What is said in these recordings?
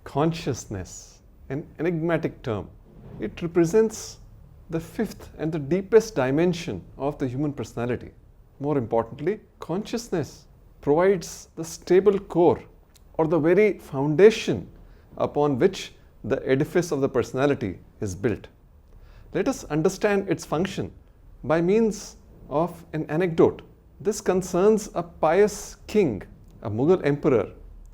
Consciousness, an enigmatic term. It represents the fifth and the deepest dimension of the human personality. More importantly, consciousness provides the stable core or the very foundation upon which the edifice of the personality is built. Let us understand its function by means of an anecdote. This concerns a pious king, a Mughal emperor,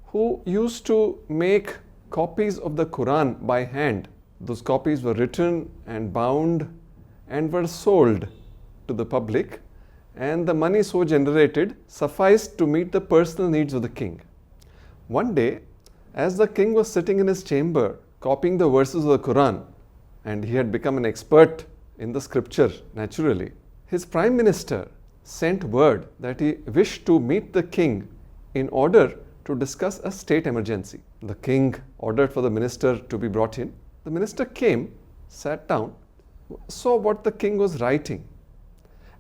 who used to make copies of the Quran by hand. Those copies were written and bound and were sold to the public, and the money so generated sufficed to meet the personal needs of the king. One day, as the king was sitting in his chamber copying the verses of the Quran, and he had become an expert in the scripture naturally, his prime minister sent word that he wished to meet the king in order to discuss a state emergency. The king ordered for the minister to be brought in. The minister came, sat down, saw what the king was writing,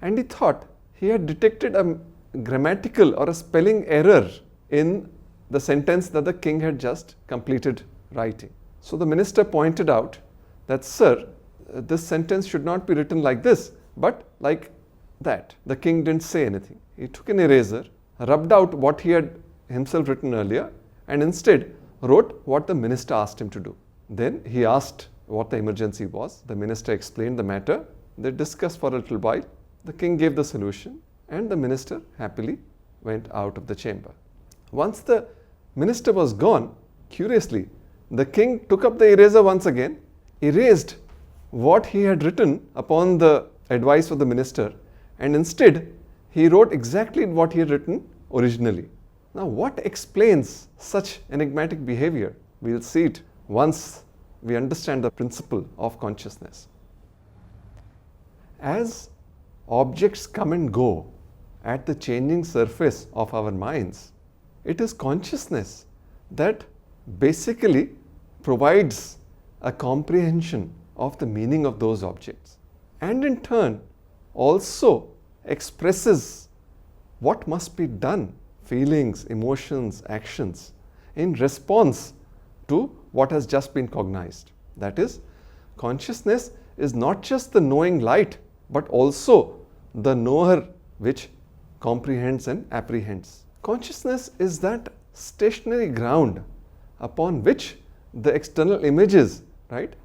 and he thought he had detected a grammatical or a spelling error in the sentence that the king had just completed writing. So the minister pointed out that, "Sir, this sentence should not be written like this, but like that." The king didn't say anything. He took an eraser, rubbed out what he had himself written earlier, and instead wrote what the minister asked him to do. Then he asked what the emergency was. The minister explained the matter. They discussed for a little while. The king gave the solution, and the minister happily went out of the chamber. Once the minister was gone, curiously, the king took up the eraser once again, erased what he had written upon the advice of the minister, and instead he wrote exactly what he had written originally. Now, what explains such enigmatic behavior? We'll see it once we understand the principle of consciousness. As objects come and go at the changing surface of our minds, it is consciousness that basically provides a comprehension of the meaning of those objects, and in turn also expresses what must be done, feelings, emotions, actions, in response to what has just been cognized. That is, consciousness is not just the knowing light, but also the knower which comprehends and apprehends. Consciousness is that stationary ground upon which the external images,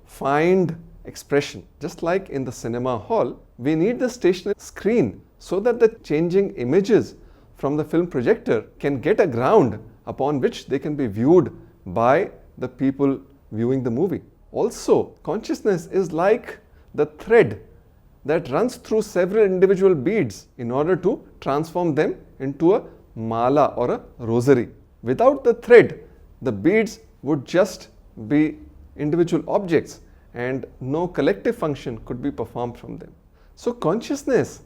find expression. Just like in the cinema hall, we need the stationary screen so that the changing images from the film projector can get a ground upon which they can be viewed by the people viewing the movie. Also, consciousness is like the thread that runs through several individual beads in order to transform them into a mala or a rosary. Without the thread, the beads would just be individual objects and no collective function could be performed from them. So consciousness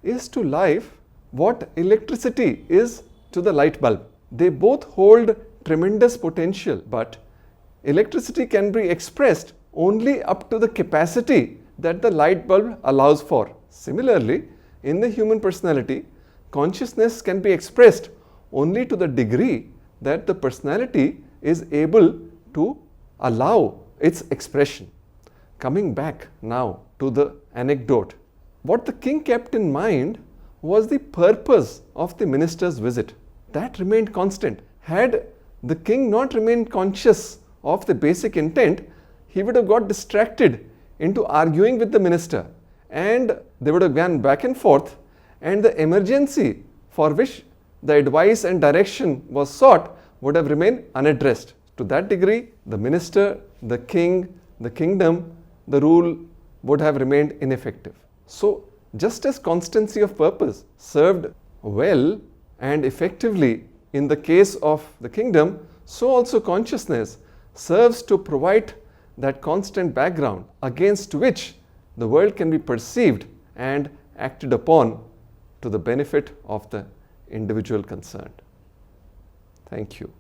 is to life what electricity is to the light bulb. They both hold tremendous potential, but electricity can be expressed only up to the capacity that the light bulb allows for. Similarly, in the human personality, consciousness can be expressed only to the degree that the personality is able to allow its expression. Coming back now to the anecdote, what the king kept in mind was the purpose of the minister's visit. That remained constant. Had the king not remained conscious of the basic intent, he would have got distracted into arguing with the minister, and they would have gone back and forth, and the emergency for which the advice and direction was sought would have remained unaddressed. To that degree, the minister, the king, the kingdom, the rule would have remained ineffective. So, just as constancy of purpose served well and effectively in the case of the kingdom, so also consciousness serves to provide that constant background against which the world can be perceived and acted upon to the benefit of the individual concerned. Thank you.